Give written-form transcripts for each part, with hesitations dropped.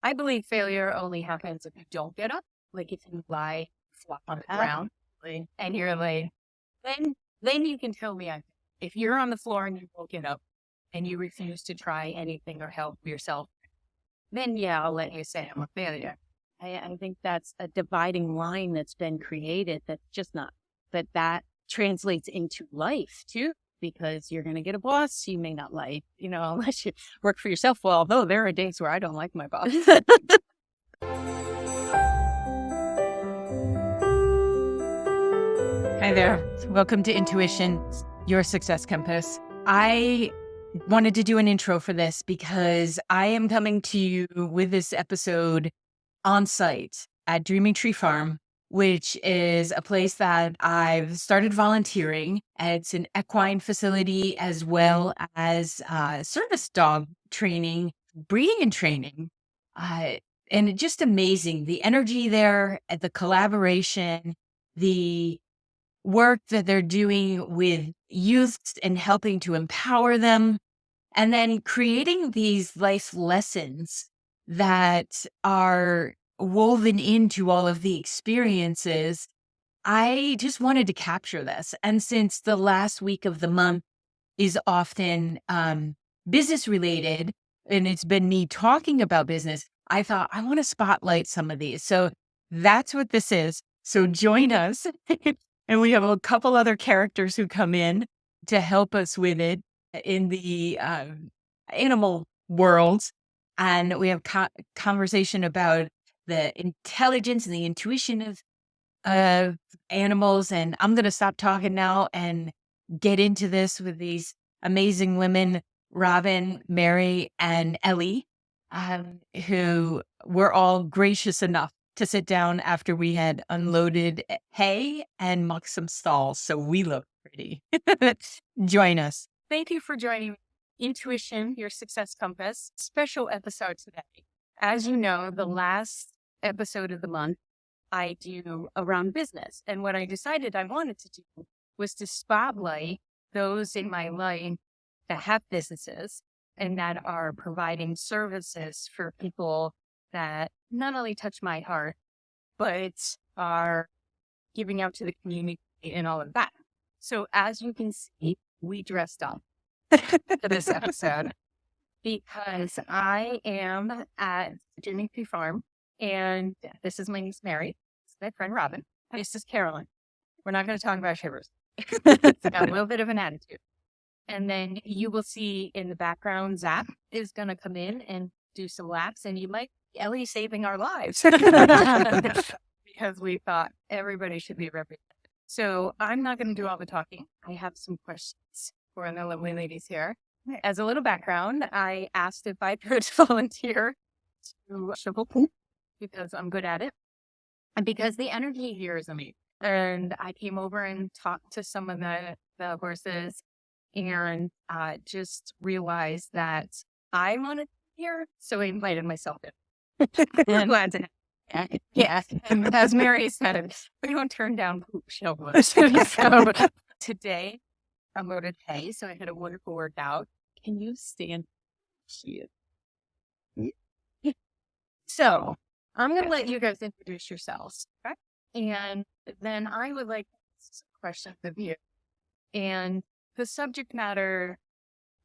I believe failure only happens if you don't get up. Like if you lie flop on the ground and you're like, then you can tell me if you're on the floor and you won't get up and you refuse to try anything or help yourself, then yeah, I'll let you say I'm a failure. I think that's a dividing line that's been created that's just not, that translates into life too, because you're going to get a boss you may not like, unless you work for yourself. Well, although there are days where I don't like my boss. Hi there. Welcome to Intuition, your success compass. I wanted to do an intro for this because I am coming to you with this episode on site at Dreaming Tree Farm, which is a place that I've started volunteering. It's an equine facility as well as service dog training, breeding and training. And just amazing. The energy there, the collaboration, the work that they're doing with youth and helping to empower them, and then creating these life lessons that are woven into all of the experiences. I just wanted to capture this. And since the last week of the month is often business related, and it's been me talking about business, I thought I want to spotlight some of these. So that's what this is. So join us. And we have a couple other characters who come in to help us with it in the animal world. And we have conversation about the intelligence and the intuition of animals. And I'm going to stop talking now and get into this with these amazing women, Robin, Mary, and Ellie, who were all gracious enough to sit down after we had unloaded hay and mucked some stalls. So we look pretty. Join us. Thank you for joining Intuition, your success compass, special episode today. As you know, the last episode of the month I do around business. And what I decided I wanted to do was to spotlight those in my life that have businesses and that are providing services for people that not only touch my heart, but are giving out to the community and all of that. So as you can see, we dressed up for this episode because I am at Dreaming Tree Farm, and this is my niece Mary. This is my friend Robin. This is Carolyn. We're not going to talk about shivers. It's got a little bit of an attitude. And then you will see in the background, Zap is going to come in and do some laps, and you might Ellie saving our lives because we thought everybody should be represented. So I'm not going to do all the talking. I have some questions for the lovely ladies here. As a little background, I asked if I could volunteer to shovel poop because I'm good at it and because the energy here is amazing. And I came over and talked to some of the horses and just realized that I wanted to hear, so I invited myself in. I'm glad to have you. Yeah. And as Mary said, we don't turn down poop shovels. So today I loaded hay, so I had a wonderful workout. Can you stand? So I'm going to let you guys introduce yourselves. Okay? And then I would like to ask some questions of you. And the subject matter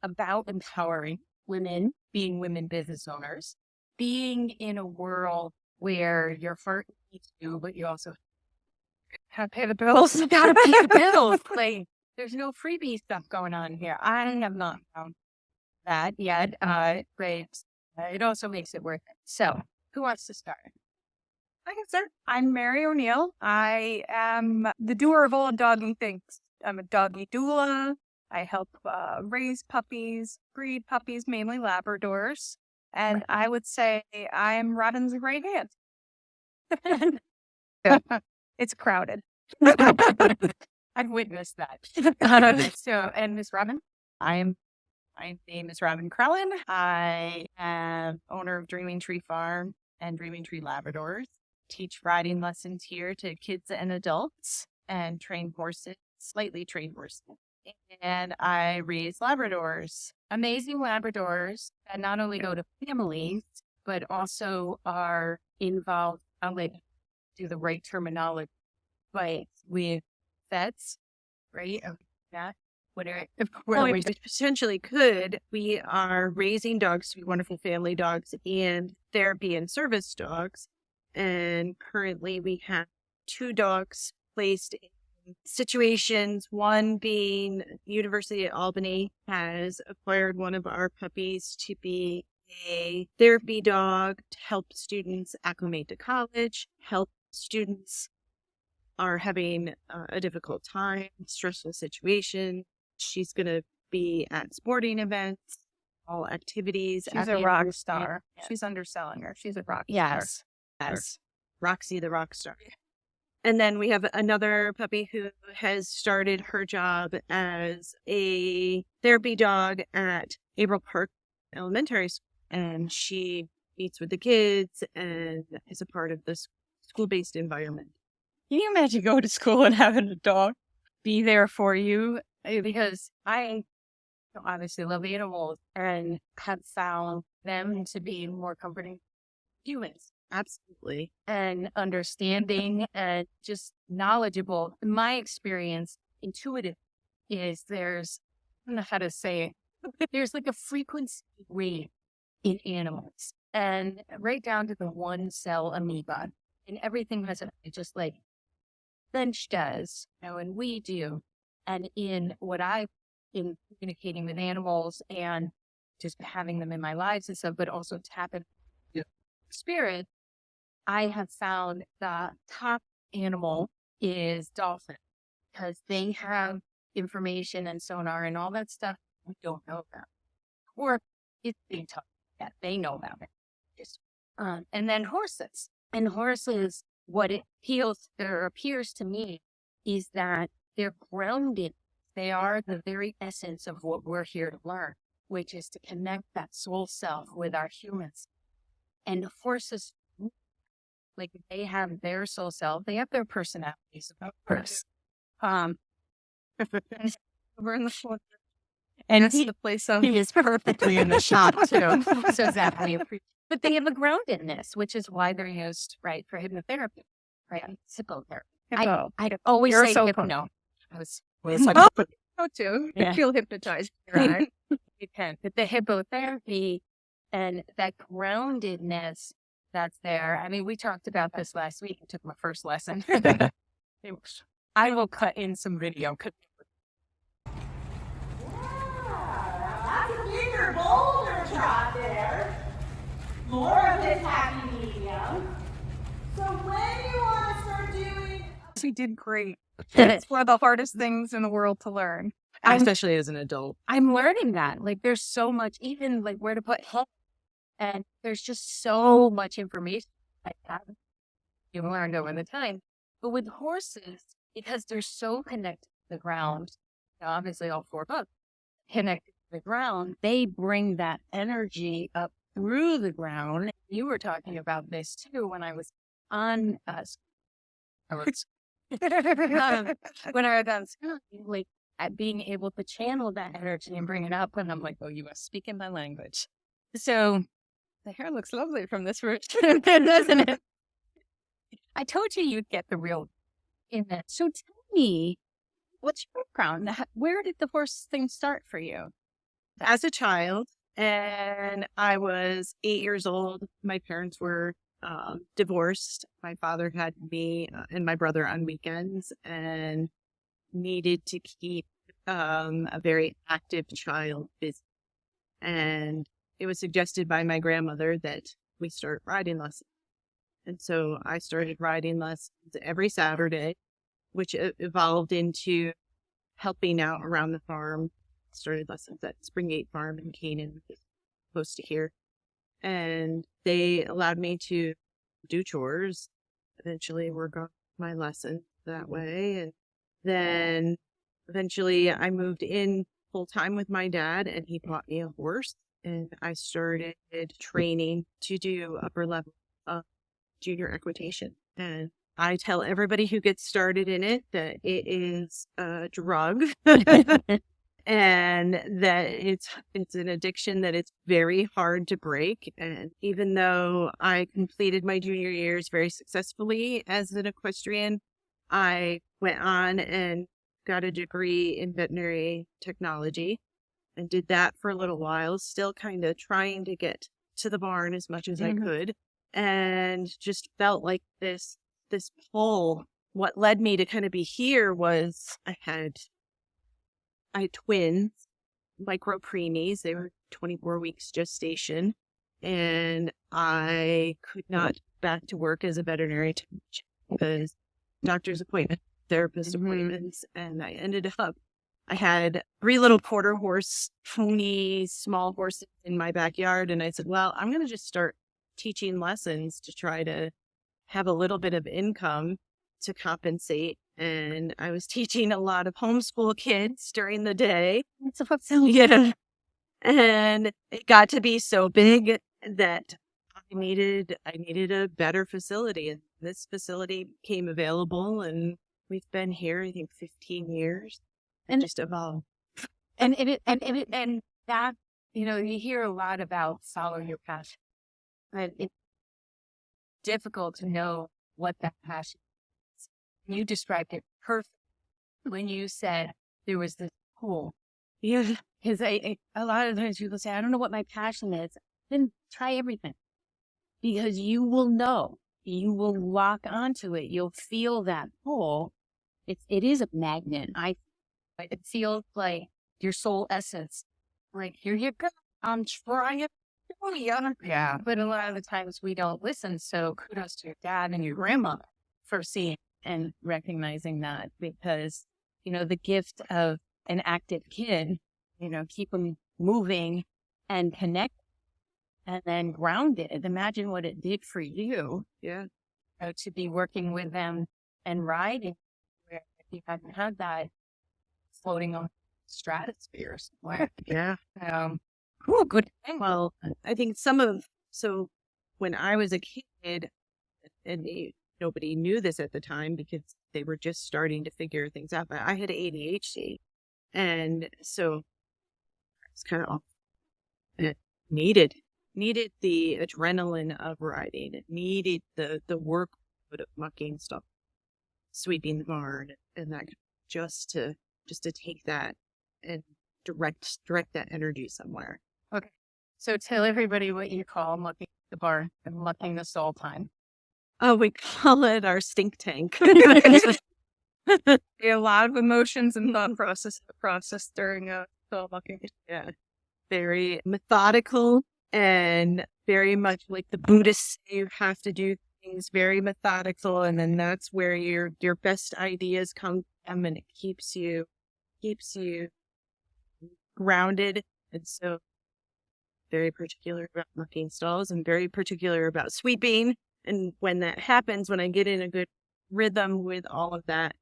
about empowering women, being women business owners, being in a world where your heart needs you, but you also have to pay the bills. You gotta pay the bills. Like, there's no freebie stuff going on here. I have not found that yet. But it also makes it worth it. So, who wants to start? I can start. I'm Mary O'Neill. I am the doer of all doggy things. I'm a doggy doula. I help raise puppies, breed puppies, mainly Labradors. And I would say I'm Robin's right hand. It's crowded. I've witnessed that. So, and Miss Robin? My name is Robin Crellin. I am owner of Dreaming Tree Farm and Dreaming Tree Labradors. Teach riding lessons here to kids and adults and train horses, slightly trained horses. And I raise Labradors, amazing Labradors that not only go to families, but also are involved, I'll like do the right terminology, but with vets, right? Of that, whatever. Well, we potentially could. We are raising dogs to be wonderful family dogs and therapy and service dogs. And currently we have 2 dogs placed in situations. One being University of Albany has acquired one of our puppies to be a therapy dog to help students acclimate to college, help students are having a difficult time, stressful situation. She's going to be at sporting events, all activities. She's a rock star. She's underselling her. She's a rock star. Yes. Roxy the rock star. And then we have another puppy who has started her job as a therapy dog at April Park Elementary School. And she meets with the kids and is a part of this school-based environment. Can you imagine going to school and having a dog Be there for you, because I obviously love animals and have found them to be more comforting humans. Absolutely. And understanding and just knowledgeable. In my experience, intuitive is there's, I don't know how to say it, there's like a frequency rate in animals, and right down to the one cell amoeba, and everything has a, just like bench does, and we do. And in what I've been communicating with animals and just having them in my lives and stuff, but also tapping spirit, I have found the top animal is dolphin, because they have information and sonar and all that stuff we don't know about. Or it's being taught that they know about it. Just, and then horses. And horses, what it feels or appears to me is that they're grounded. They are the very essence of what we're here to learn, which is to connect that soul self with our humans. And the horses, like they have their soul self, they have their personalities, of course. We're in the floor. and That's the place of he is perfectly in the shot too. so exactly. But they have a groundedness, which is why they're used, right, for hypnotherapy, right? Hypnotherapy. Hippo. I'd always You're say so hypno. I was Go to. Yeah. Feel hypnotized. Right. you can. But the hippotherapy and that groundedness that's there. I mean, we talked about this last week. I took my first lesson. I will cut in some video. That's a bigger boulder trot there. More of this happy medium. So when you want to start doing... She did great. It's one of the hardest things in the world to learn. Especially as an adult. I'm learning that. Like, there's so much, even like where to put head. And there's just so much information I haven't even learned over the time. But with horses, because they're so connected to the ground, obviously all 4 books connected to the ground, they bring that energy up through the ground. You were talking about this too when I was on when I was on school, like at being able to channel that energy and bring it up, and I'm like, oh, you are speaking my language. So the hair looks lovely from this root, doesn't it? I told you you'd get the real in that. So tell me, what's your background? Where did the horse thing start for you? As a child, and I was 8 years old, my parents were divorced. My father had me and my brother on weekends and needed to keep a very active child busy. And it was suggested by my grandmother that we start riding lessons. And so I started riding lessons every Saturday, which evolved into helping out around the farm. Started lessons at Springgate Farm in Canaan, close to here. And they allowed me to do chores. Eventually work on my lessons that way. And then eventually I moved in full time with my dad, and he bought me a horse. And I started training to do upper level junior equitation. And I tell everybody who gets started in it that it is a drug. and that it's an addiction that it's very hard to break. And even though I completed my junior years very successfully as an equestrian, I went on and got a degree in veterinary technology and did that for a little while, still kind of trying to get to the barn as much as I could, and just felt like this pull. What led me to kind of be here was I had twins, micro preemies. They were 24 weeks gestation, and I could not go back to work as a veterinary technician because doctor's appointment, therapist appointments, and I ended up, I had 3 little quarter horse pony small horses in my backyard, and I said, well, I'm going to just start teaching lessons to try to have a little bit of income to compensate. And I was teaching a lot of homeschool kids during the day. Yeah. And it got to be so big that I needed a better facility. And this facility became available, and we've been here, I think, 15 years. And just evolved. And that, you hear a lot about follow your passion. And it's difficult to know what that passion is. You described it perfectly when you said there was this pull. Yeah. Because a lot of times people say, I don't know what my passion is. Then try everything. Because you will know. You will lock onto it. You'll feel that pull. It is a magnet. It feels like your soul essence. Like, here you go. I'm trying it. Yeah. But a lot of the times we don't listen. So kudos to your dad and your grandma for seeing and recognizing that, because, the gift of an active kid, keep them moving and connect and then grounded. Imagine what it did for you. Yeah. To be working with them and riding, where if you hadn't had that, floating on stratosphere somewhere. Yeah. Good. Well, I think so when I was a kid, and nobody knew this at the time because they were just starting to figure things out, but I had ADHD. And so it's kind of, it needed the adrenaline of riding. It needed the work of mucking stuff, sweeping the barn, and that just to take that and direct that energy somewhere. Okay. So tell everybody what you call mucking the barn and mucking the stall time. Oh, we call it our stink tank. A lot of emotions and thought process during stall mucking. Yeah. Very methodical and very much like the Buddhists say, you have to do things very methodical, and then that's where your best ideas come from, and it keeps you grounded. And so very particular about mucking stalls and very particular about sweeping. And when that happens, when I get in a good rhythm with all of that,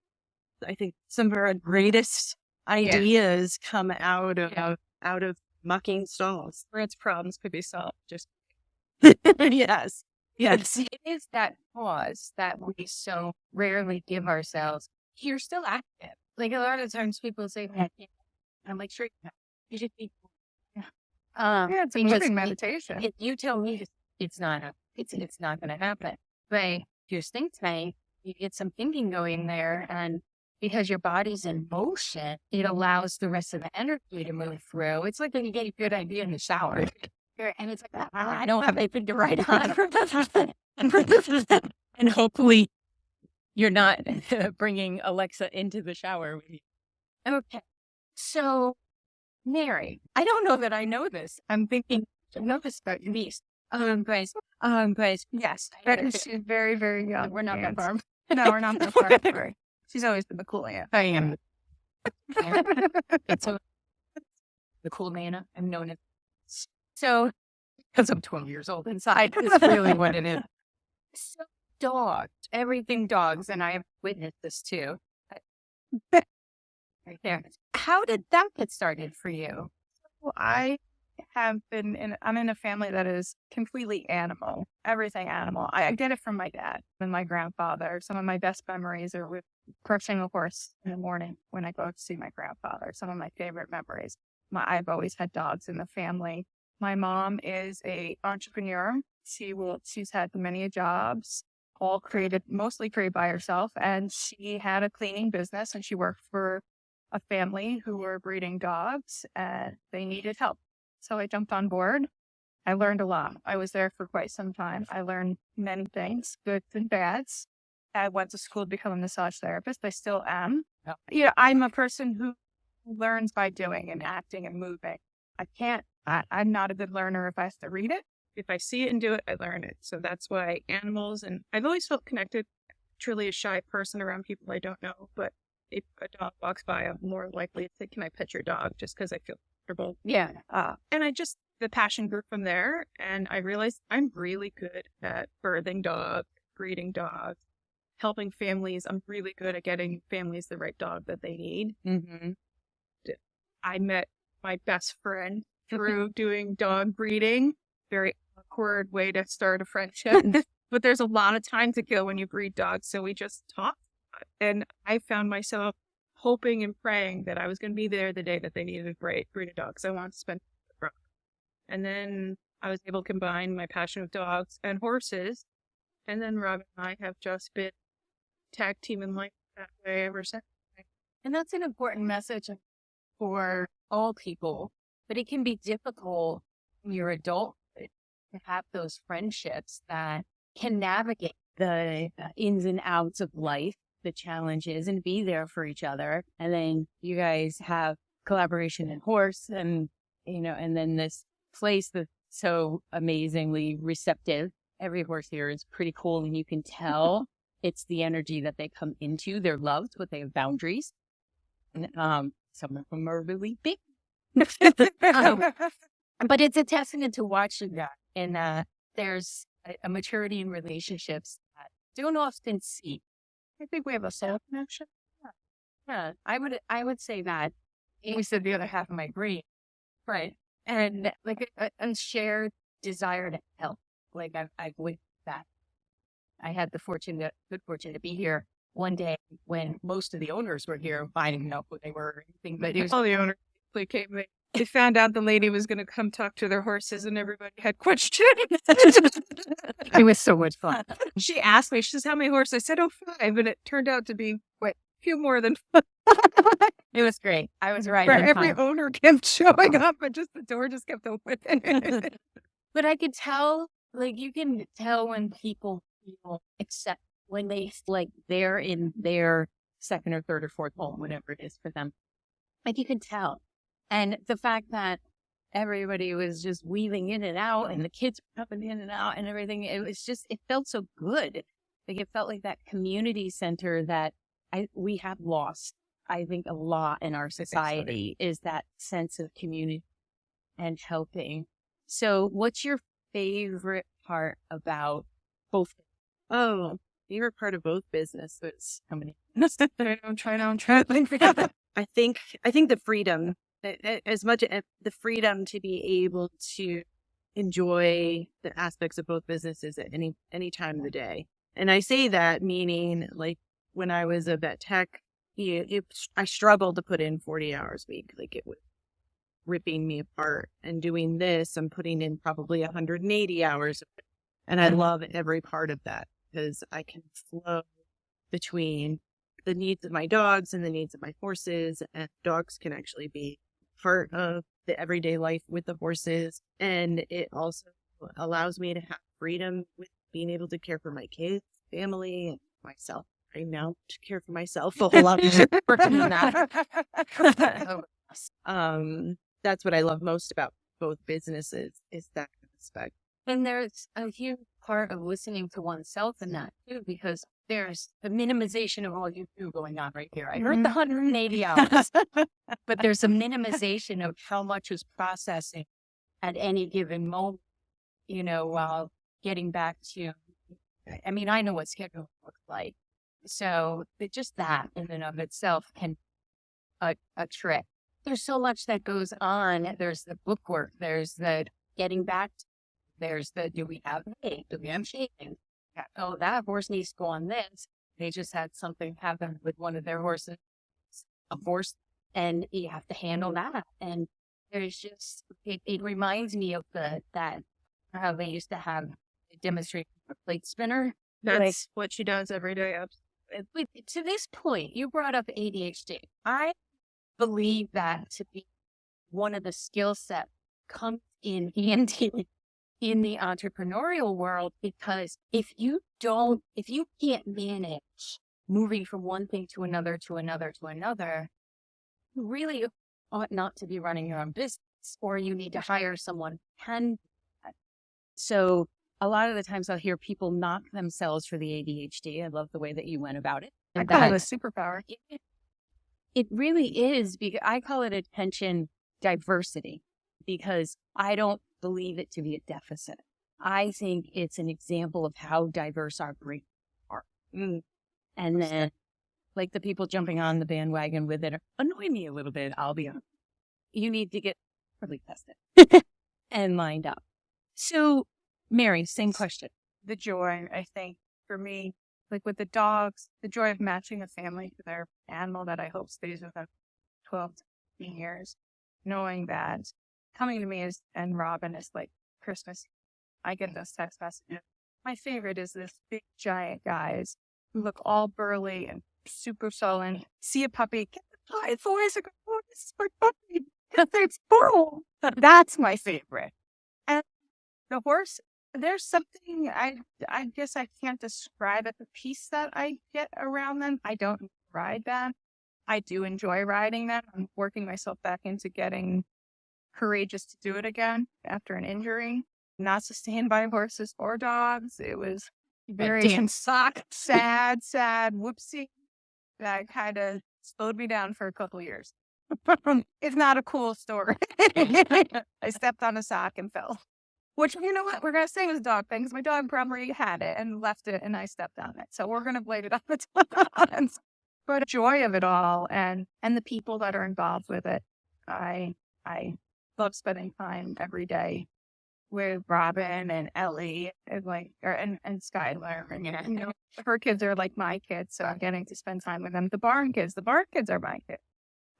I think some of our greatest ideas come out of mucking stalls. Where its problems could be solved. Just Yes. It is that pause that we so rarely give ourselves. You're still active. Like a lot of times people say, I'm like, sure, you should be. it's a moving meditation. If you tell me it's not going to happen. But your stink tank, you get some thinking going there, and because your body's in motion, it allows the rest of the energy to move through. It's like when you get a good idea in the shower, and it's like, I don't have anything to write on. And hopefully you're not bringing Alexa into the shower with you. Okay. So, Mary, I don't know that I know this. I'm thinking, I know this about your niece. Grace. Yes. She's very, very young. We're not that far. No, we're not that far. She's always been the cool aunt. I am. So, the cool Nana. I'm known as. So, because I'm 12 years old inside, is really what it is. So, dogs, everything dogs, and I have witnessed this too. Right there. How did that get started for you? Well, I I'm in a family that is completely animal, everything animal. I get it from my dad and my grandfather. Some of my best memories are with crushing a horse in the morning when I go to see my grandfather. Some of my favorite memories. I've always had dogs in the family. My mom is a entrepreneur. She's had many jobs, mostly created by herself. And she had a cleaning business and she worked for a family who were breeding dogs and they needed help. So I jumped on board. I learned a lot. I was there for quite some time. I learned many things, goods and bads. I went to school to become a massage therapist. I still am. Yeah. Yeah, I'm a person who learns by doing and acting and moving. I'm not a good learner if I have to read it. If I see it and do it, I learn it. So that's why animals, and I've always felt connected, truly a shy person around people I don't know. But if a dog walks by, I'm more likely to say, can I pet your dog? Just because I feel comfortable. Yeah. And the passion grew from there. And I realized I'm really good at birthing dogs, breeding dogs, helping families. I'm really good at getting families the right dog that they need. Mm-hmm. I met my best friend through doing dog breeding. Very awkward way to start a friendship. But there's a lot of time to kill when you breed dogs. So we just talked. And I found myself hoping and praying that I was going to be there the day that they needed a breed a dog. So I wanted to spend time with Rob. And then I was able to combine my passion of dogs and horses. And then Rob and I have just been tag teaming life that way ever since. And that's an important message for all people. But it can be difficult when you're adult to have those friendships that can navigate The ins and outs of life, the challenges, and be there for each other. And then you guys have collaboration in horse and, and then this place that's so amazingly receptive. Every horse here is pretty cool. And you can tell it's the energy that they come into. They're loved, but they have boundaries. And, some of them are really big. but it's a testament to watching that. And there's a maturity in relationships that don't often see. I think we have a soul connection. Yeah, I would say that. You said the other half of my brain, right? And like a shared desire to help. Like I with that. I had the good fortune to be here one day when most of the owners were here. I didn't know who they were or anything, but it was All the owners came. They found out the lady was going to come talk to their horses, and everybody had questions. it was so much fun. She asked me, she says, "How many horses?" I said, "Oh, 5." And it turned out to be a few more than 5. It was great. I was right. Every owner kept showing up, but just the door just kept open. But I could tell, like you can tell when people feel accept when they like they're in their second or third or fourth home, whatever it is for them. Like you could tell. And the fact that everybody was just weaving in and out and the kids were coming in and out and everything, it felt so good. Like it felt like that community center that we have lost, I think, a lot in our society is that sense of community and helping. So what's your favorite part about both? Oh, favorite part of both businesses. How many? Try to think. I think the freedom, as much as the freedom to be able to enjoy the aspects of both businesses at any time of the day. And I say that meaning like when I was a vet tech, I struggled to put in 40 hours a week. Like it was ripping me apart. And doing this, I'm putting in probably 180 hours. And I love every part of that because I can flow between the needs of my dogs and the needs of my horses. And dogs can actually be part of the everyday life with the horses. And it also allows me to have freedom with being able to care for my kids, family, and myself. Right now, to care for myself a whole lot. Working on that. That's what I love most about both businesses is that aspect. And there's a huge part of listening to oneself in that too, because there's the minimization of all you do going on right here. I heard the 180 hours, but there's a minimization of how much is processing at any given moment, while getting back to, I know what schedule looks like. So just that in and of itself can a trick. there's so much that goes on. There's the book work. There's the getting back. There's the, do we have hay? Do we have shaving? Oh, that horse needs to go on this. They just had something happen with one of their horses, a horse, and you have to handle that. And there's just, it reminds me of that how they used to have a demonstration of a plate spinner. That's what she does every day. To this point, you brought up ADHD. I believe that to be one of the skill set comes in handy in the entrepreneurial world, because if you can't manage moving from one thing to another, you really ought not to be running your own business, or you need to hire someone who can do that. So a lot of the times I'll hear people knock themselves for the ADHD. I love the way that you went about it. I call it a superpower. It really is, because I call it attention diversity, because I don't believe it to be a deficit. I think it's an example of how diverse our brains are. And then, like, the people jumping on the bandwagon with it annoy me a little bit, I'll be honest. You need to get really tested and lined up. So, Mary, same question. The joy, I think, for me, like with the dogs, the joy of matching a family to their animal that I hope stays with them 12 to 15 years, knowing that coming to me and Robin is like Christmas. I get those text messages. My favorite is this big giant guys who look all burly and super sullen. See a puppy, get the pie, boys, oh, this is my puppy, because it's full. That's my favorite. And the horse, there's something, I guess I can't describe it, the peace that I get around them. I don't ride them. I do enjoy riding them. I'm working myself back into getting courageous to do it again after an injury. Not sustained by horses or dogs. It was very sad, whoopsie. That kind of slowed me down for a couple of years. It's not a cool story. I stepped on a sock and fell. Which, you know what, we're going to say was a dog thing, because my dog probably had it and left it and I stepped on it. So we're going to blame it on the dogs. But the joy of it all and the people that are involved with it. I love spending time every day with Robin and Ellie and Skylar. And, you know, her kids are like my kids, so I'm getting to spend time with them. The barn kids are my kids.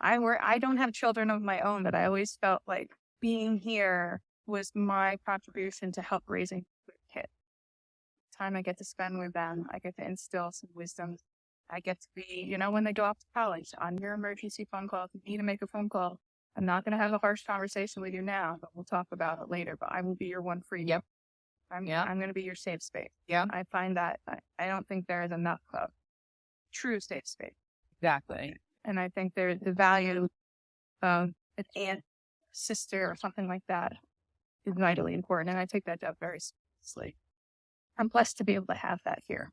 I don't have children of my own, but I always felt like being here was my contribution to help raising kids. Time I get to spend with them, I get to instill some wisdom. I get to be, you know, when they go off to college, on your emergency phone call, if you need to make a phone call, I'm not going to have a harsh conversation with you now, but we'll talk about it later. But I will be your one free. Yep. I'm going to be your safe space. Yeah. I find that I don't think there is enough of true safe space. Exactly. And I think there's the value of an aunt, sister, or something like that is vitally important. And I take that job very seriously. I'm blessed to be able to have that here.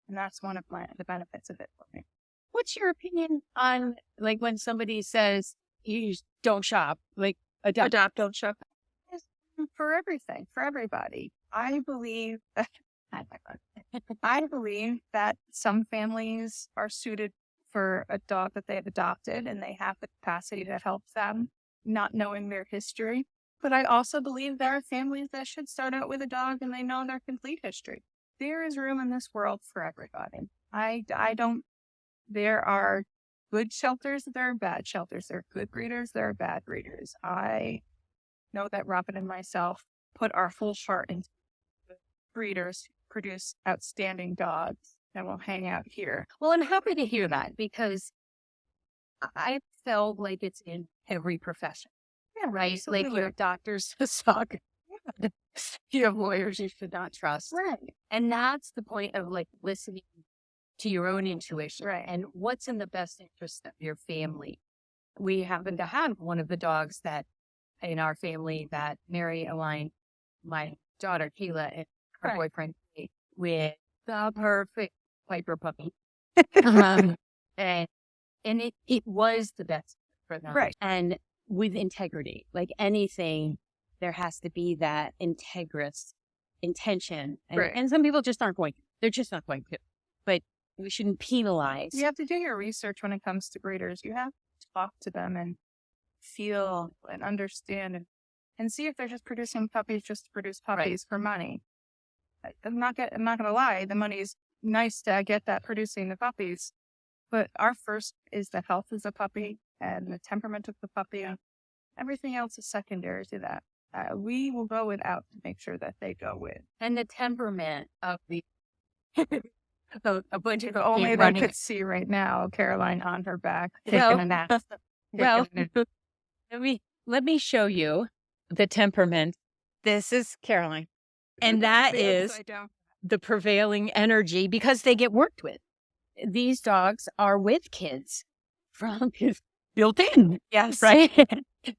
And that's one of the benefits of it for me. What's your opinion on, like, when somebody says, you don't shop, like, adopt, don't shop? For everything, for everybody. I believe that some families are suited for a dog that they have adopted and they have the capacity to help them, not knowing their history. But I also believe there are families that should start out with a dog and they know their complete history. There is room in this world for everybody. There are good shelters, there are bad shelters. There are good breeders, there are bad breeders. I know that Robin and myself put our full heart into breeders who produce outstanding dogs and will hang out here. Well, I'm happy to hear that, because I felt like it's in every profession. Yeah, right. Absolutely. Like, your doctors suck. Yeah. You have lawyers you should not trust. Right. And that's the point of, like, listening to your own intuition. Right. And what's in the best interest of your family. We happen to have one of the dogs that in our family that Mary aligned my daughter Keela and her boyfriend with the perfect Piper puppy. And it was the best for them. Right. And with integrity, like anything, there has to be that integrous intention. And some people just aren't going to. They're just not going to. But we shouldn't penalize. You have to do your research when it comes to breeders. You have to talk to them and feel and understand and see if they're just producing puppies just to produce puppies for money. I'm not gonna lie, the money's nice to get that producing the puppies, but our first is the health of the puppy and the temperament of the puppy. Everything else is secondary to that. We will go without to make sure that they go with. And the temperament of the a bunch of Only they running. could see right now, Caroline on her back, Well, taking a nap. Well, let me show you the temperament. This is Caroline. And that is the prevailing energy because they get worked with. These dogs are with kids from built in. Yes. Right?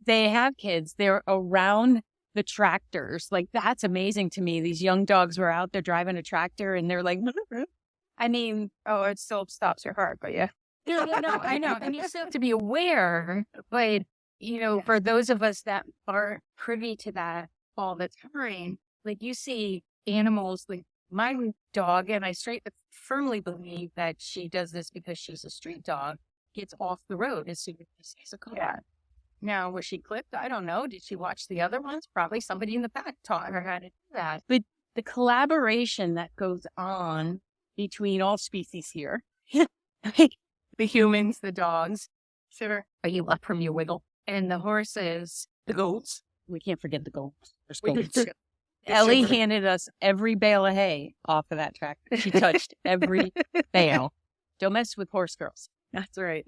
They have kids. They're around the tractors. Like, that's amazing to me. These young dogs were out there driving a tractor and they're like, I mean, Oh, it still stops your heart, but yeah. I know. And you still have to be aware, but, for those of us that are privy to that all the time, like you see animals, like my dog, and I firmly believe that she does this because she's a street dog, gets off the road as soon as she sees a car. Yeah. Now, was she clipped? I don't know. Did she watch the other ones? Probably somebody in the back taught her how to do that. but the collaboration that goes on between all species here, The humans, the dogs. Sure. Are you up from your wiggle? And the horses, the goats. we can't forget the goats. There's We goats. could- Ellie sugar. handed us every bale of hay off of that tractor. She touched every bale. Don't mess with horse girls. That's right.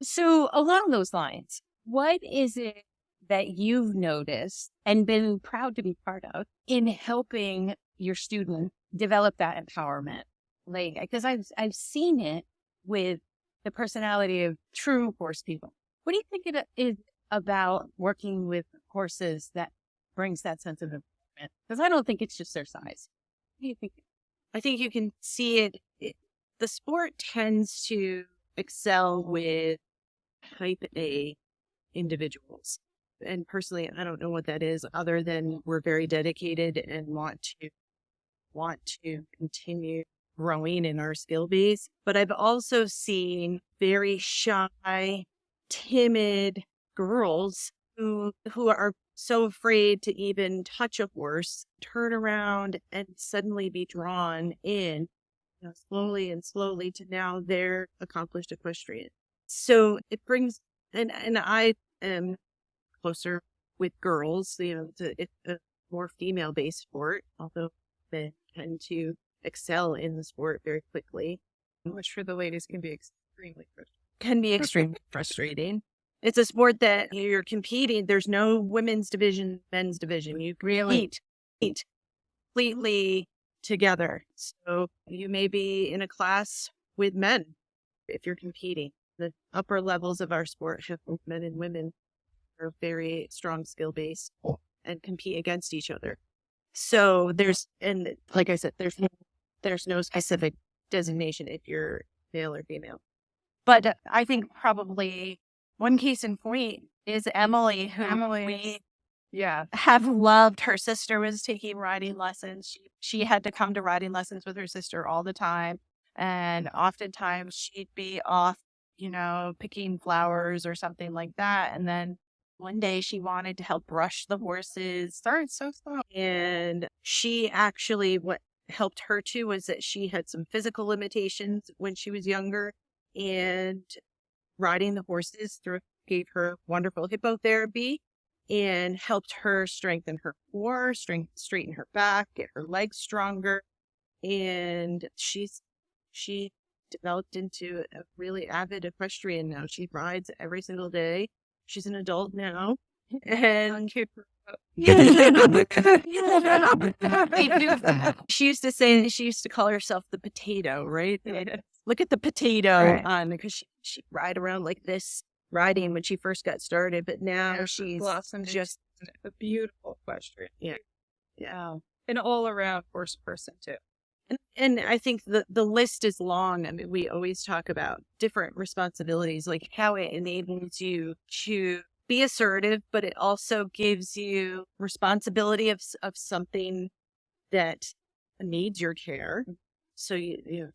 So along those lines, what is it that you've noticed and been proud to be part of in helping your student develop that empowerment? Like, because I've seen it with the personality of true horse people. What do you think it is about working with horses that brings that sense of empowerment? Because I don't think it's just their size. What do you think? I think you can see it. The sport tends to excel with type A individuals. And personally, I don't know what that is other than we're very dedicated and want to continue growing in our skill base. But I've also seen very shy, timid girls who are so afraid to even touch a horse, turn around and suddenly be drawn in, slowly and slowly to now they're accomplished equestrian. So it brings, and I am closer with girls, it's a more female-based sport, although men tend to excel in the sport very quickly. Which for the ladies can be extremely frustrating. Can be extremely frustrating. It's a sport that you're competing. There's no women's division, men's division. You compete completely together. So you may be in a class with men if you're competing. The upper levels of our sport have both men and women are very strong skill based and compete against each other. So and like I said, there's no specific designation if you're male or female. But I think probably one case in point is Emily, who we have loved. Her sister was taking riding lessons. She had to come to riding lessons with her sister all the time. And oftentimes she'd be off, picking flowers or something like that. And then one day she wanted to help brush the horses. Started so slow. And she actually, what helped her too was that she had some physical limitations when she was younger, and riding the horses gave her wonderful hippotherapy and helped her strengthen her core, straighten her back, get her legs stronger. And she developed into a really avid equestrian now. She rides every single day. She's an adult now. And she used to say, she used to call herself the potato, right? Look at the potato on, because she'd ride around like this riding when she first got started, but now she's blossomed just a beautiful equestrian. yeah. An all around horse person too. And I think the list is long. I mean, we always talk about different responsibilities, like how it enables you to be assertive, but it also gives you responsibility of something that needs your care. So,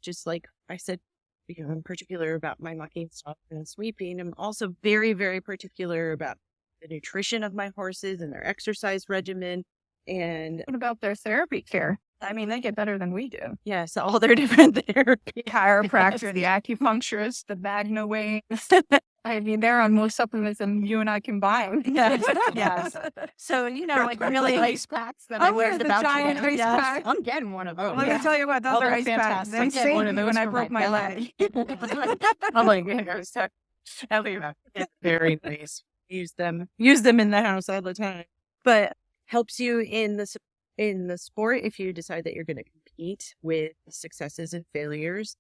just like I said I'm particular about my mucking, stopping, and sweeping. I'm also very, very particular about the nutrition of my horses and their exercise regimen. And What about their therapy care? I mean, they get better than we do. yes, all their different therapy. The chiropractor, the acupuncturist, the magno. I mean, they're on more supplements than you and I combined. Yes. So, like really ice packs that I I wear learned the about giant today. ice Yes. pack. I'm getting one of those. Let me tell you what, those Oh, are they're ice packs. fantastic. They I'm getting saved one me of when those I for broke my my leg. I'm like, it's very nice. Use them in the house all the time. But helps you in the sport if you decide that you're going to compete with successes and failures.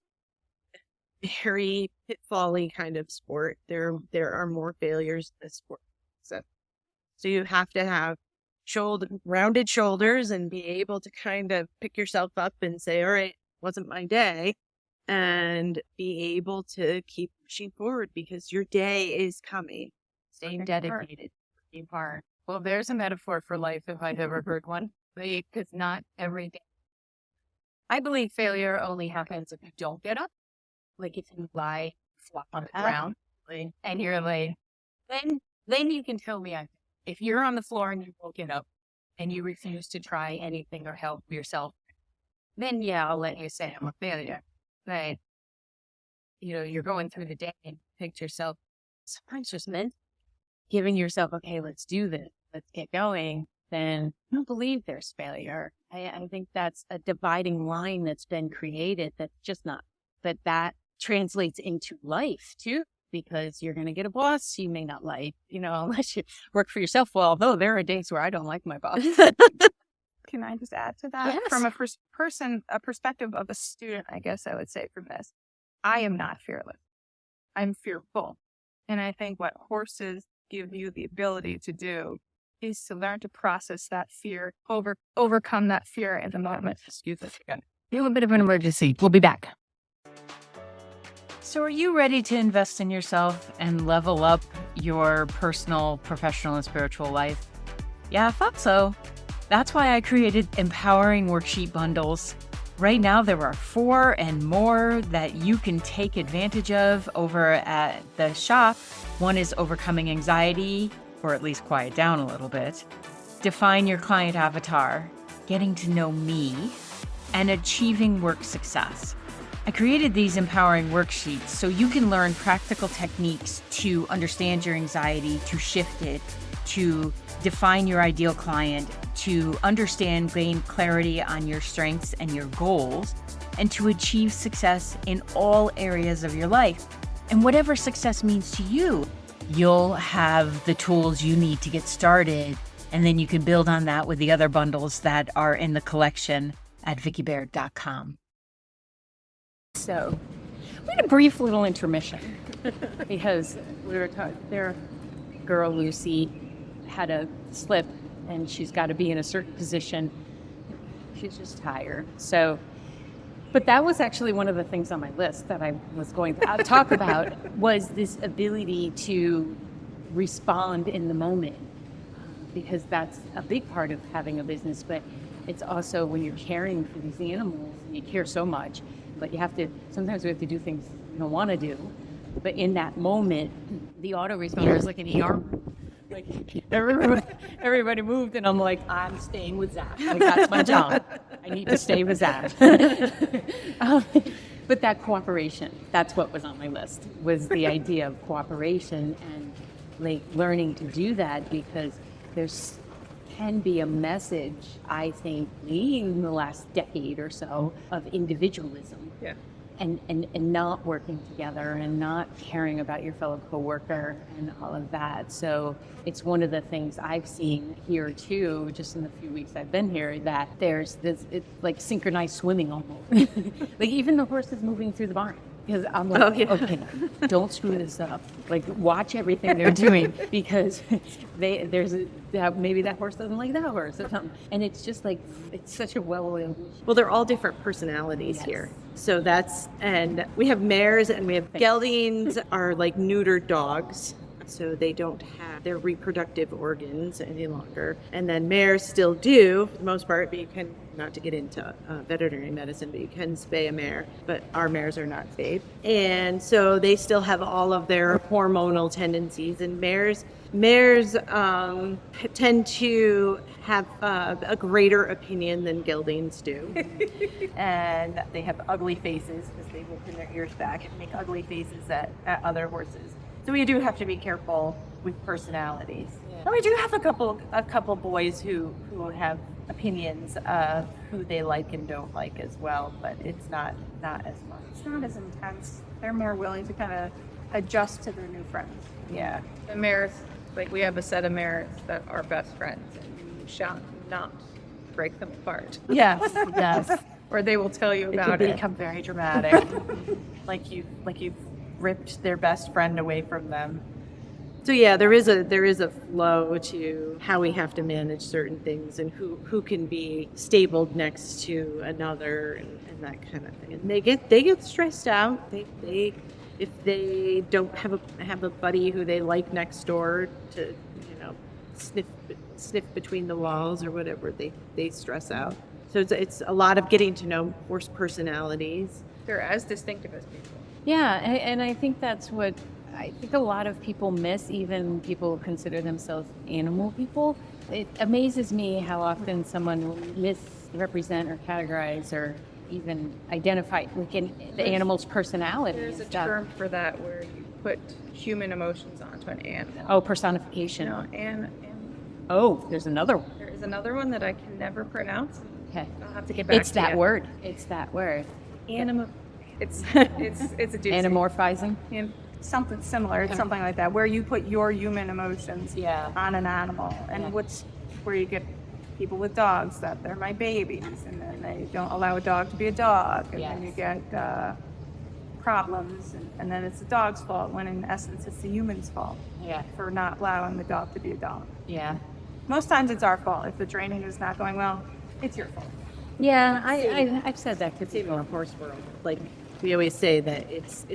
Very pitfall-y kind of sport. There are more failures in this sport. So you have to have rounded shoulders and be able to kind of pick yourself up and say, all right, wasn't my day, and be able to keep pushing forward because your day is coming. Staying dedicated. You are. Well, there's a metaphor for life if I've ever heard one. Because not every day. I believe failure only happens if you don't get up. Like if you lie flop on the ground and you're like, then you can tell me if you're on the floor and you won't get up and you refuse to try anything or help yourself, then yeah, I'll let you say I'm a failure. But you're going through the day and picked yourself. Sometimes just meant giving yourself, okay, let's do this, let's get going, then I don't believe there's failure. I think that's a dividing line that's been created that's just not, that translates into life too, because you're going to get a boss you may not like, unless you work for yourself. Well, although there are days where I don't like my boss. Can I just add to that? Yes. From a perspective of a student, I guess I would say from this, I am not fearless. I'm fearful. And I think what horses give you the ability to do is to learn to process that fear, overcome that fear in the moment. excuse us again. You have a bit of an emergency. We'll be back. So are you ready to invest in yourself and level up your personal, professional, and spiritual life? Yeah, I thought so. That's why I created empowering worksheet bundles. Right now, there are 4 and more that you can take advantage of over at the shop. One is overcoming anxiety, or at least quiet down a little bit, define your client avatar, getting to know me, and achieving work success. I created these empowering worksheets so you can learn practical techniques to understand your anxiety, to shift it, to define your ideal client, to understand, gain clarity on your strengths and your goals, and to achieve success in all areas of your life. And whatever success means to you, you'll have the tools you need to get started, and then you can build on that with the other bundles that are in the collection at vickybaird.com. So we had a brief little intermission because we were talking, their girl Lucy had a slip and she's got to be in a certain position. She's just tired. So, but that was actually one of the things on my list that I was going to talk about was this ability to respond in the moment, because that's a big part of having a business. But it's also when you're caring for these animals, you care so much, but sometimes we have to do things you don't want to do. But in that moment, the autoresponder is like an ER. Like everybody moved, and I'm like, I'm staying with Zach. Like that's my job. I need to stay with Zach. But that cooperation, that's what was on my list, was the idea of cooperation and like learning to do that, because there's can be a message, I think, in the last decade or so of individualism. Yeah. And not working together and not caring about your fellow coworker and all of that. So it's one of the things I've seen here too, just in the few weeks I've been here, that there's this, it's like synchronized swimming almost. Like even the horses moving through the barn. Because I'm like, okay, don't screw this up. Like watch everything they're doing, because maybe that horse doesn't like that horse or something. And it's just like, it's such a well, they're all different personalities here. So and we have mares and we have geldings are like neutered dogs. so they don't have their reproductive organs any longer. And then mares still do, for the most part, but you can, not to get into veterinary medicine, but you can spay a mare, but our mares are not spayed. And so they still have all of their hormonal tendencies, and mares tend to have a greater opinion than geldings do. And they have ugly faces because they will pin their ears back and make ugly faces at other horses. So we do have to be careful with personalities. Yeah. And we do have a couple boys who have opinions of who they like and don't like as well, but it's not as much. It's not as intense. They're more willing to kind of adjust to their new friends. Yeah. The mares, like we have a set of mares that are best friends, and you shall not break them apart. Yes. Yes. Or they will tell you about It it. can become very dramatic. like you've ripped their best friend away from them. So yeah, there is a flow to how we have to manage certain things, and who can be stabled next to another, and that kind of thing. And they get stressed out. They if they don't have a buddy who they like next door to, sniff between the walls or whatever, they stress out. So it's a lot of getting to know horse personalities. They're as distinctive as people. Yeah, and I think that's what I think a lot of people miss, even people who consider themselves animal people. It amazes me how often someone will misrepresent or categorize or even identify the animal's personality. There's a and stuff. term for that where you put human emotions onto an animal. Oh, personification. No, and Oh, there's another one. there is another one that I can never pronounce. Okay. I'll have to get back It's to that you. word. It's that word. Anima. It's a doozy. Anamorphizing. And something similar. It's something like that, where you put your human emotions Yeah. on an animal, and Yeah. where you get people with dogs that they're my babies, and then they don't allow a dog to be a dog, and then you get problems, and then it's the dog's fault, when in essence it's the human's fault Yeah. for not allowing the dog to be a dog. Yeah. Most times it's our fault. If the training is not going well, it's your fault. Yeah, I've said that to It's even people. in the horse world. Like we always say that it's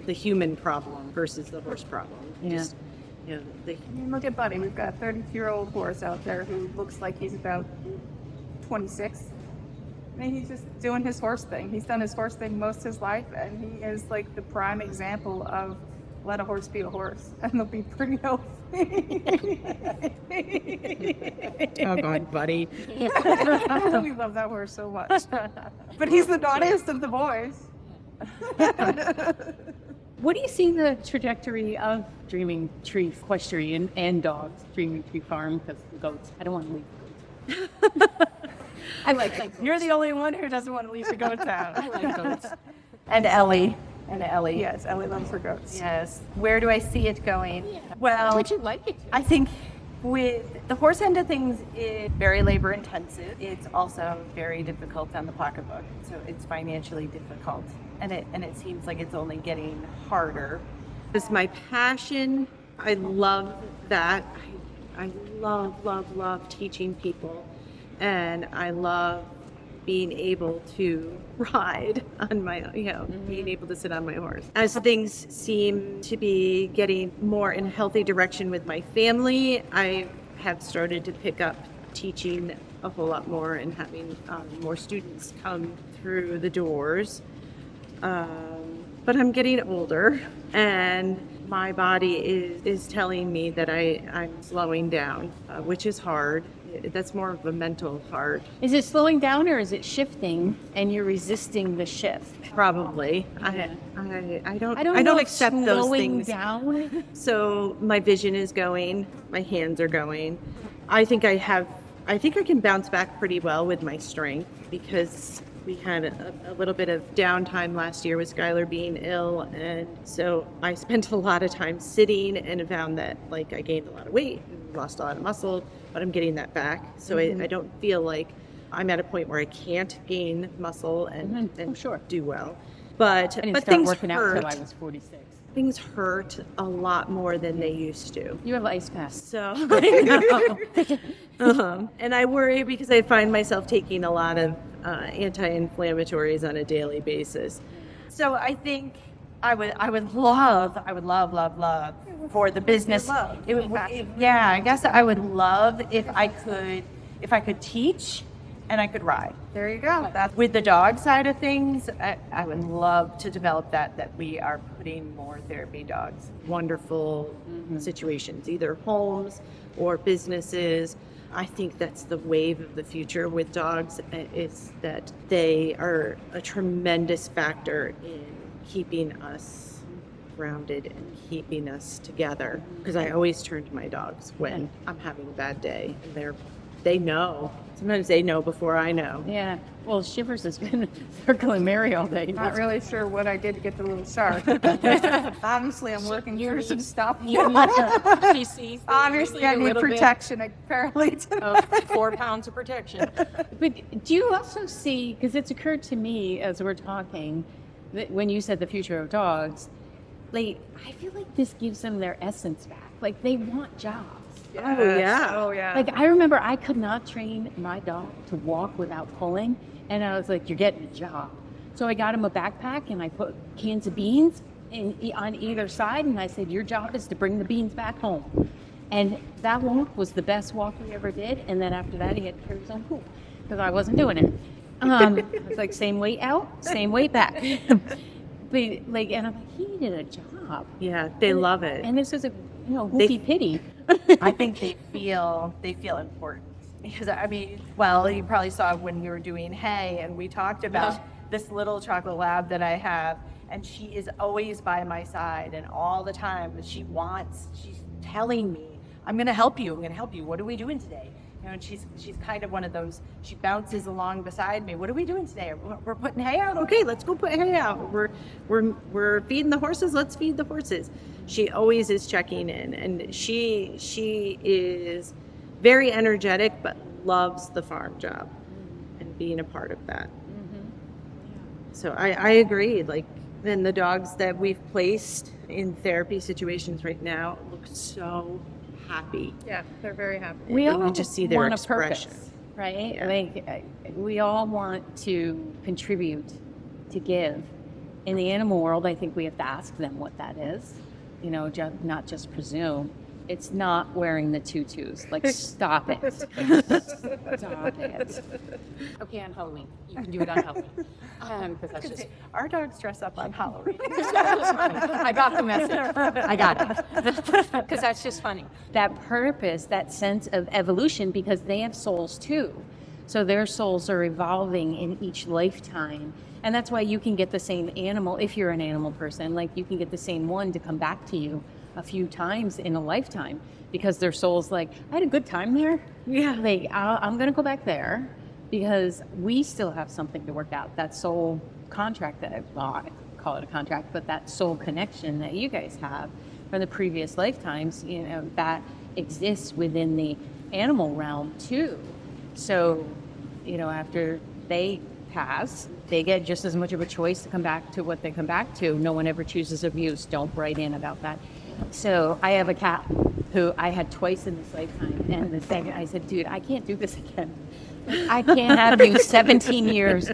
the human problem versus the horse problem. Yeah. Just, I mean, look at Buddy. We've got a 32-year-old horse out there who looks like he's about 26. I mean, he's just doing his horse thing. He's done his horse thing most of his life, and he is like the prime example of let a horse be a horse, and they'll be pretty healthy. oh God, buddy. We love that horse so much. But he's the naughtiest of the boys. What do you see the trajectory of Dreaming Tree Equestrian and dogs, Dreaming Tree Farm, because goats? I don't want to leave goats. I like You're the only one who doesn't want to leave the goats out. I like goats. And Ellie. Yes, Ellie loves her goats. Yes. Where do I see it going? Well, Would you like it? I think with the horse end of things, it's very labor intensive. It's also very difficult on the pocketbook. So it's financially difficult. And it seems like it's only getting harder. It's my passion. I love that. I love teaching people. And I love being able to ride on my, being able to sit on my horse. As things seem to be getting more in a healthy direction with my family, I have started to pick up teaching a whole lot more and having more students come through the doors. But I'm getting older, and my body is telling me that I'm slowing down, which is hard. That's more of a mental hard. Is it slowing down or is it shifting and you're resisting the shift? Probably. Yeah. I don't know if accept those slowing things. down. So my vision is going, my hands are going. I think I can bounce back pretty well with my strength, because we had a little bit of downtime last year with Skylar being ill, and so I spent a lot of time sitting and found that I gained a lot of weight and lost a lot of muscle, but I'm getting that back. So I don't feel like I'm at a point where I can't gain muscle and do well. But I didn't but start things working out hurt. until I was 46. Things hurt a lot more than they used to. You have ice pass. So I know. And I worry because I find myself taking a lot of anti-inflammatories on a daily basis. So I think I would love for the business. Yeah, I guess I would love if I could teach and I could ride. There you go. That's with the dog side of things. I would love to develop that we are putting more therapy dogs. Wonderful situations, either homes or businesses. I think that's the wave of the future with dogs, is that they are a tremendous factor in keeping us grounded and keeping us together. Because I always turn to my dogs when I'm having a bad day, and they know. Sometimes they know before I know. Yeah. Well, Shivers has been circling Mary all day. Not really sure what I did to get the little shark. Honestly, I'm working through some stuff. Obviously, I need protection. Apparently, 4 pounds of protection. But do you also see, because it's occurred to me as we're talking, that when you said the future of dogs, like, I feel like this gives them their essence back. Like, they want jobs. Oh yeah. Like, I remember I could not train my dog to walk without pulling. And I was like, you're getting a job. So I got him a backpack and I put cans of beans on either side. And I said, your job is to bring the beans back home. And that walk was the best walk we ever did. And then after that, he had to carry his own poop because I wasn't doing it. It's like same weight out, same weight back. But like, and I'm like, he did a job. Yeah, they love it. And this is a goofy pity. I think they feel important. Because I mean, well, you probably saw when we were doing hay and we talked about this little chocolate lab that I have, and she is always by my side and all the time. She's telling me, I'm going to help you. What are we doing today? You know, and she's kind of one of those, she bounces along beside me. What are we doing today? We're putting hay out. Okay, let's go put hay out. We're feeding the horses. Let's feed the horses. She always is checking in, and she is very energetic, but loves the farm job and being a part of that. So I agree. Like, then the dogs that we've placed in therapy situations right now look so happy. Yeah, they're very happy. We all can just see their want expression. A purpose, right? Yeah. Like, we all want to contribute, to give. In the animal world, I think we have to ask them what that is. You know, not just presume. It's not wearing the tutus. Like, stop it. Stop it. Okay, on Halloween. You can do it on Halloween. Because that's just, Our dogs dress up on Halloween. I got the message. I got it. Because that's just funny. That purpose, that sense of evolution, because they have souls too. So their souls are evolving in each lifetime. And that's why you can get the same animal, if you're an animal person, like you can get the same one to come back to you a few times in a lifetime, because their soul's like, I had a good time there. Yeah. Like, I'm going to go back there because we still have something to work out. That soul contract I call it a contract, but that soul connection that you guys have from the previous lifetimes, you know, that exists within the animal realm too. So, you know, after they pass, they get just as much of a choice to come back to what they come back to. No one ever chooses abuse. Don't write in about that. So I have a cat who I had twice in this lifetime. And the second I said, dude, I can't do this again. I can't have you 17 years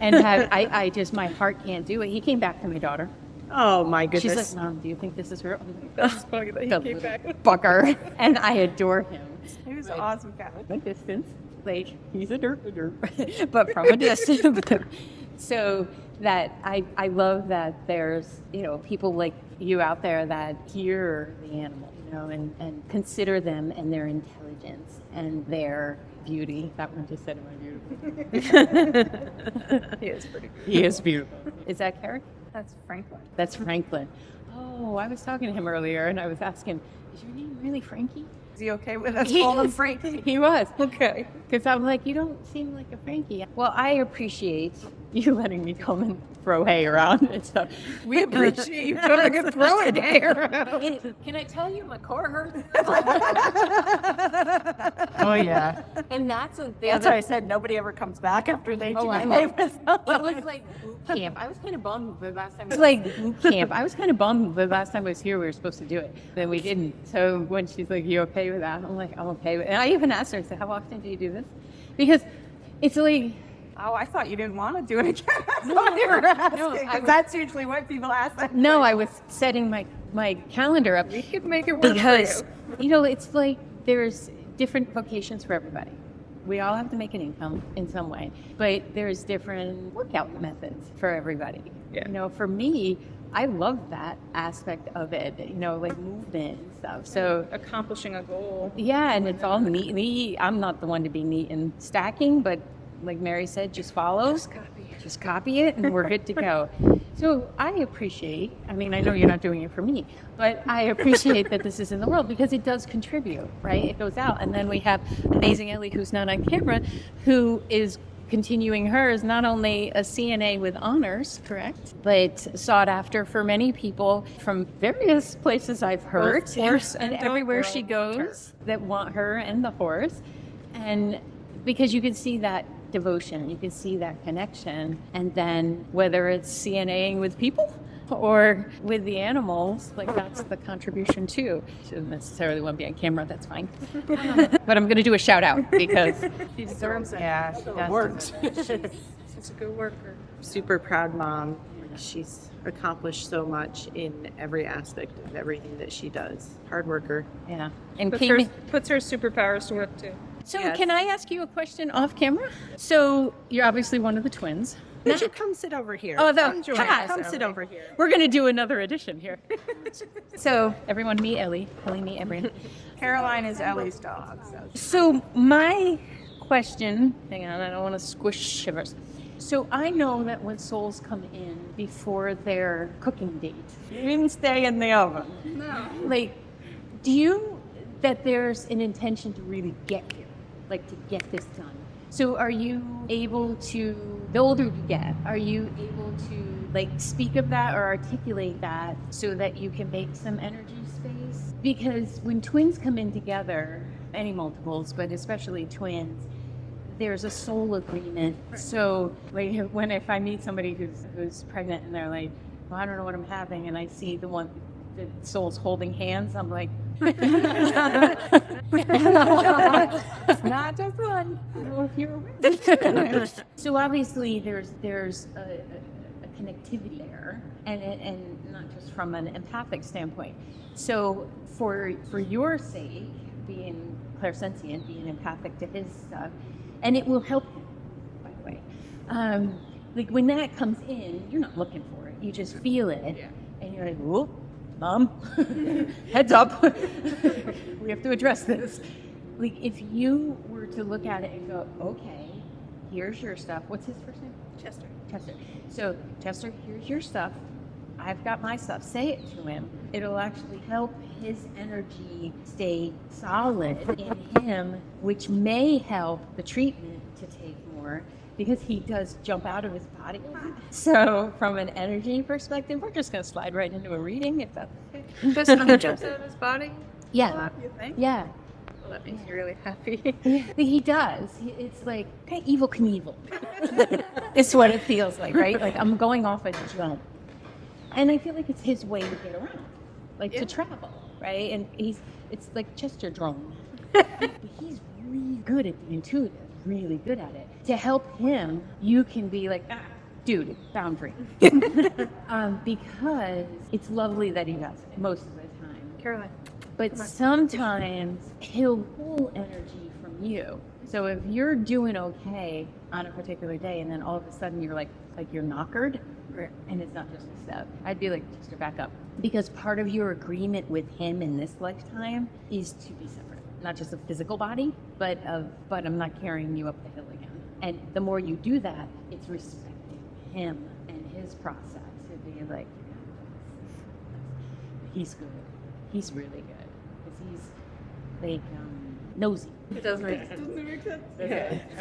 and I just, my heart can't do it. He came back to my daughter. Oh my goodness. She's like, Mom, do you think this is real? I'm like, that's fucker. And I adore him. He was an awesome cat. From a distance. Like, he's a derp. But from a distance. So that I love that there's, you know, people like you out there that hear the animal, you know, and consider them and their intelligence and their beauty. That one just said, am I beautiful? He is pretty good. He is beautiful. Is that Carrie? That's Franklin. That's Franklin. Oh, I was talking to him earlier and I was asking, is your name really Frankie? Is he okay with us calling him Frankie? He was. Okay. Because I'm like, you don't seem like a Frankie. Well, I appreciate you letting me come and throw hay around and stuff. We appreciate you coming and throwing hay around. Can I tell you my core hurts? Oh yeah. And that's That's why I said nobody ever comes back after they do I hay know. with It was like boot camp. I was kind of bummed the last time. It's like boot camp. I was kind of bummed the last time I was here we were supposed to do it. Then we didn't. So when she's like, you okay with that? I'm like, I'm okay with it. And I even asked her, I said, how often do you do this? Because it's like, Oh, I thought you didn't want to do it again. I thought you were asking. 'Cause that's usually what people ask. That. No, I was setting my calendar up We could make it work because, for you. it's like there's different vocations for everybody. We all have to make an income in some way, but there's different workout methods for everybody. Yeah. For me, I love that aspect of it, like movement and stuff. So Accomplishing a goal. yeah, and it's all neat. I'm not the one to be neat and stacking, but like Mary said, just follow. Just copy it and we're good to go. So I appreciate, I know you're not doing it for me, but I appreciate that this is in the world because it does contribute, right? It goes out. And then we have amazing Ellie, who's not on camera, who is continuing hers, not only a CNA with honors, correct, but sought after for many people from various places I've heard, horse and and everywhere dog she world. goes that want her and the horse. And because you can see that devotion, you can see that connection, and then whether it's CNAing with people or with the animals, like that's the contribution too. She doesn't necessarily want to be on camera, that's fine. But I'm going to do a shout out because She deserves it. Yeah, she does. Worked. She's a good worker. Super proud mom. She's accomplished so much in every aspect of everything that she does. Hard worker. yeah. And Puts her superpowers to work too. so Yes. can I ask you a question off camera? So you're obviously one of the twins. Would you come sit over here? Oh, Come sit over here. We're going to do another edition here. So everyone meet Ellie. Ellie meet everyone. Caroline is Ellie's dog. So my question, hang on, I don't want to squish shivers. So I know that when souls come in before their cooking date, you didn't stay in the oven. No. Like, do you, that there's an intention to really get here, like to get this done? So are you able to, the older you get, are you able to like speak of that or articulate that so that you can make some energy space? Because when twins come in together, any multiples, but especially twins, there's a soul agreement. So like if I meet somebody who's pregnant and they're like, well, I don't know what I'm having, and I see the soul's holding hands, I'm like, it's not just one. I don't know if you're aware. So obviously there's a connectivity there, and not just from an empathic standpoint. So for your sake, being clairsentient, being empathic to his stuff, and it will help him, by the way. Like when that comes in, you're not looking for it. You just feel it, and you're like, whoop. Mom, heads up. We have to address this. Like, if you were to look at it and go, okay, here's your stuff. What's his first name? Chester. So, Chester, here's your stuff. I've got my stuff. Say it to him. It'll actually help his energy stay solid in him, which may help the treatment to take more. Because he does jump out of his body a lot. So from an energy perspective, we're just going to slide right into a reading, if that's okay. Does he jumps out of his body? Yeah. You think? Yeah. Well, that makes me really happy. He does. It's like okay, evil Knievel. It's what it feels like, right? Like I'm going off a jump. And I feel like it's his way to get around, like to travel, right? And it's like Chester drone. But he's really good at the intuitive, really good at it. To help him, you can be like, dude, boundary. Because it's lovely that he does it most of the time. Caroline. But sometimes he'll pull energy from you. So if you're doing okay on a particular day and then all of a sudden you're like you're knockered, and it's not just a step, I'd be like, just to back up. Because part of your agreement with him in this lifetime is to be separate. Not just a physical body, but I'm not carrying you up the hill again. And the more you do that, it's respecting him and his process. It'd be like, he's good. He's really good. Because he's like nosy. It does make sense.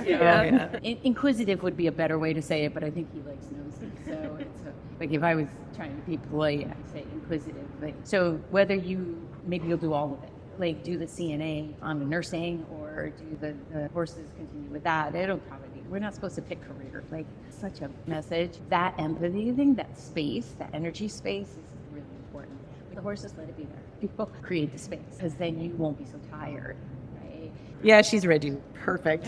Yeah. Inquisitive would be a better way to say it, but I think he likes nosy. So it's like if I was trying to be polite, I'd say inquisitive. So whether maybe you'll do all of it. Like do the CNA on the nursing or do the horses continue with that. It'll probably be, we're not supposed to pick career. Like such a message. That empathy thing, that space, that energy space is really important. The horses, let it be there. People create the space because then you won't be so tired, right? Yeah, she's ready. Perfect.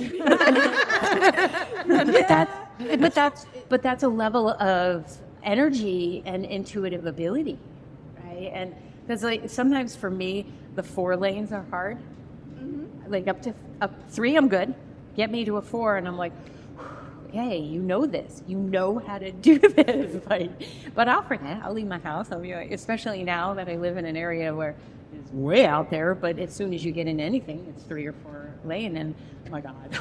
but that's a level of energy and intuitive ability, right? And because like sometimes for me, the 4 lanes are hard. Like up 3, I'm good. Get me to a 4, and I'm like, hey, you know this. You know how to do this. Like, but I'll forget. I'll leave my house. I'll be like, especially now that I live in an area where it's way out there. But as soon as you get into anything, it's 3 or 4 lane, and oh my god.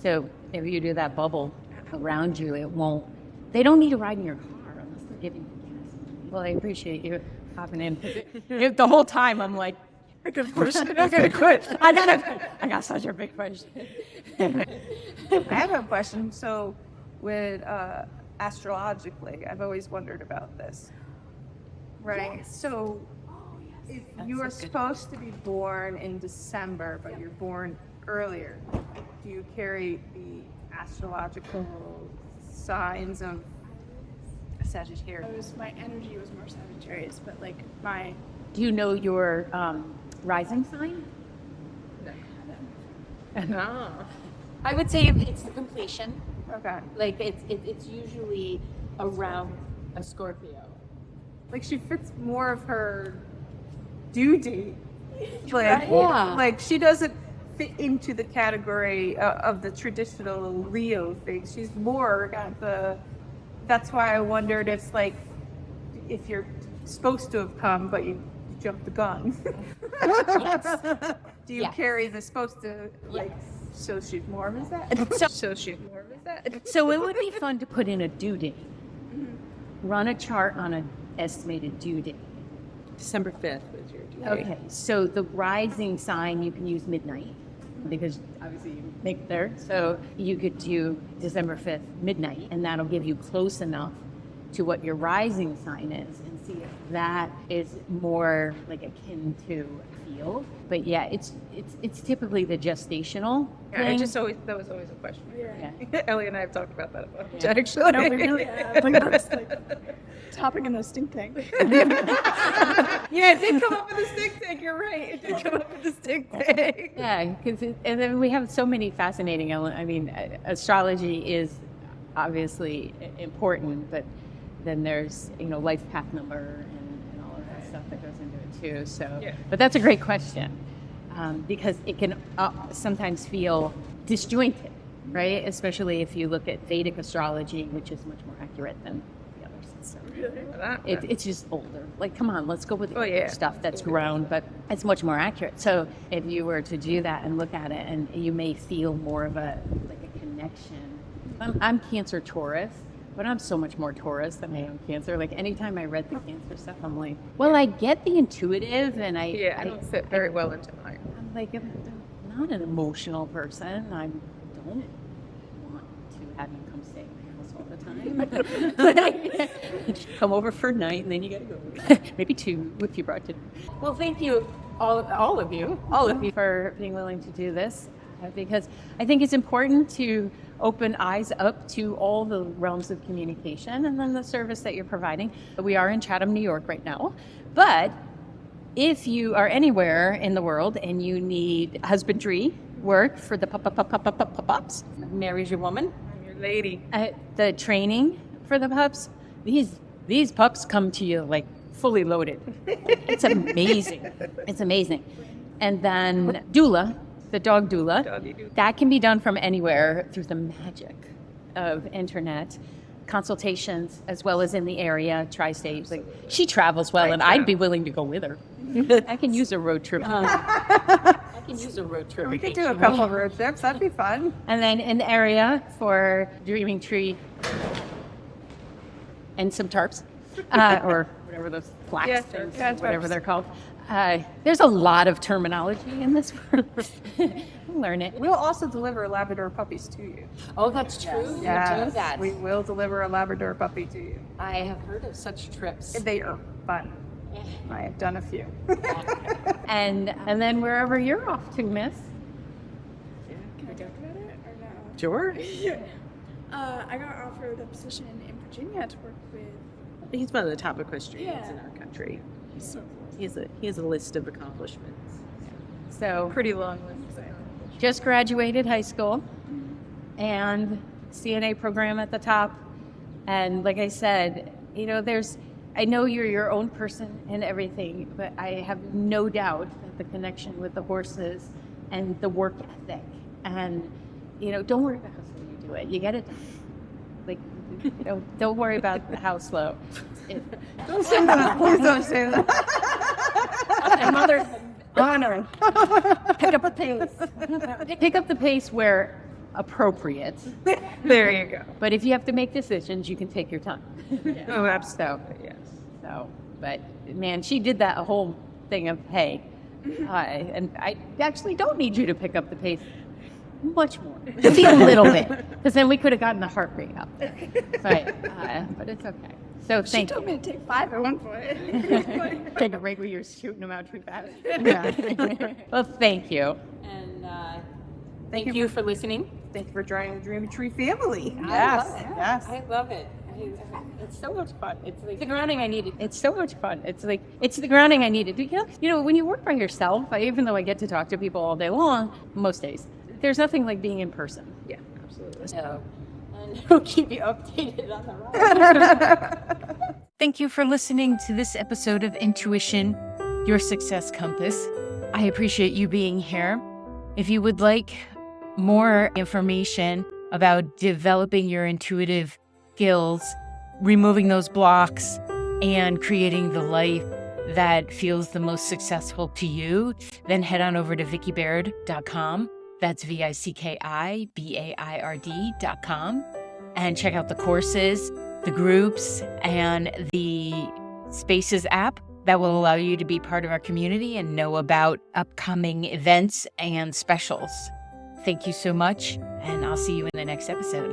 So if you do that bubble around you, it won't. They don't need to ride in your car unless they're giving you gas. Well, I appreciate you hopping in. The whole time I'm like, I could push. I'm not gonna quit. I got such a big question. I have a question. So, with astrologically, I've always wondered about this. Right. So, if you are supposed to be born in December, but you're born earlier, do you carry the astrological signs of Sagittarius? My energy was more Sagittarius, but like my Do you know your rising sign? No. I would say it's the completion. Okay. Like it's usually around a Scorpio. Like she fits more of her due date. Like, Yeah. like she doesn't fit into the category of the traditional Leo thing. She's more got the. That's why I wondered if like if you're supposed to have come, but you jumped the gun. Do you Yes. carry the supposed to like? So she's more of that. So she's more of that. So it would be fun to put in a due date. Run a chart on an estimated due date. December 5th was your due date. Okay, so the rising sign you can use midnight because obviously you make it there. So you could do December 5th midnight, and that'll give you close enough to what your rising sign is and see if that is more like akin to feel. But yeah, it's typically the gestational thing. That was always a question. Yeah. Ellie and I have talked about that a bunch. Yeah. Actually, no, we really have. Like, that's like topic in the stink tank. Yeah, it did come up with a stink tank. You're right. It did come up with a stink tank. Yeah, because and then we have so many fascinating elements. I mean, astrology is obviously important, but then there's life path number and all of that stuff that goes into it too. So, Yeah. But that's a great question because it can sometimes feel disjointed, right? Especially if you look at Vedic astrology, which is much more accurate than the others. So it's just older. Like, come on, let's go with the older stuff that's grown, but it's much more accurate. So if you were to do that and look at it, and you may feel more of a connection. I'm Cancer Taurus. But I'm so much more Taurus than I am Cancer. Like anytime I read the Cancer stuff, I'm like, well, I get the intuitive, and I don't fit very well into mine. I'm like, I'm not an emotional person. I don't want to have you come stay in my house all the time. Come over for a night, and then you gotta go. Maybe 2 if you brought dinner. Well, thank you, all of you, for being willing to do this, because I think it's important to open eyes up to all the realms of communication and then the service that you're providing. We are in Chatham, New York right now, but if you are anywhere in the world and you need husbandry work for the pups, Mary's your woman. I'm your lady. The training for the pups, these pups come to you like fully loaded. It's amazing. It's amazing. And then doula, the dog doula, that can be done from anywhere through the magic of internet consultations, as well as in the area, tri-state. Like, she travels well, and I'd be willing to go with her. I can use a road trip. We could do a couple of road trips. That'd be fun. And then an area for Dreaming Tree and some tarps, or whatever those flax things, whatever they're called. There's a lot of terminology in this. Learn it. We'll also deliver Labrador puppies to you. Oh, that's true. Yes, Do that. we will deliver a Labrador puppy to you. I have heard of such trips. They are fun. I have done a few. And then wherever you're off to, miss. Can I talk about it or no? Sure. I got offered a position in Virginia to work with. He's one of the top equestrians Yeah. in our country. So He has a list of accomplishments. So Pretty long list. just graduated high school and CNA program at the top. And like I said, you know, I know you're your own person and everything, but I have no doubt that the connection with the horses and the work ethic and, you know, don't worry about how slow you do it. You get it done. Like, you know, don't worry about how slow. Don't say that. Please don't say that. And mother, honor. Pick up the pace. Pick up the pace where appropriate. There you go. But if you have to make decisions, you can take your time. Oh, absolutely. Yes. So, but man, she did that whole thing of, hey, and I actually don't need you to pick up the pace much more. Just a little bit. Because then we could have gotten the heart rate up. But it's okay. So thank you. She told me to take 5 at one point. Take a break where you're shooting them out too fast. Yeah. Well, thank you. And thank you for listening. Thank you for joining the Dream Tree family. Yes. Yes. I love it. It's so much fun. It's like the grounding I needed. It's so much fun. It's the grounding I needed. You know, when you work by yourself, even though I get to talk to people all day long, most days, there's nothing like being in person. Yeah, absolutely. So, and we'll keep you updated on the ride. Thank you for listening to this episode of Intuition, Your Success Compass. I appreciate you being here. If you would like more information about developing your intuitive skills, removing those blocks, and creating the life that feels the most successful to you, then head on over to VickiBaird.com. That's VICKIBAIRD.com. And check out the courses, the groups, and the Spaces app that will allow you to be part of our community and know about upcoming events and specials. Thank you so much, and I'll see you in the next episode.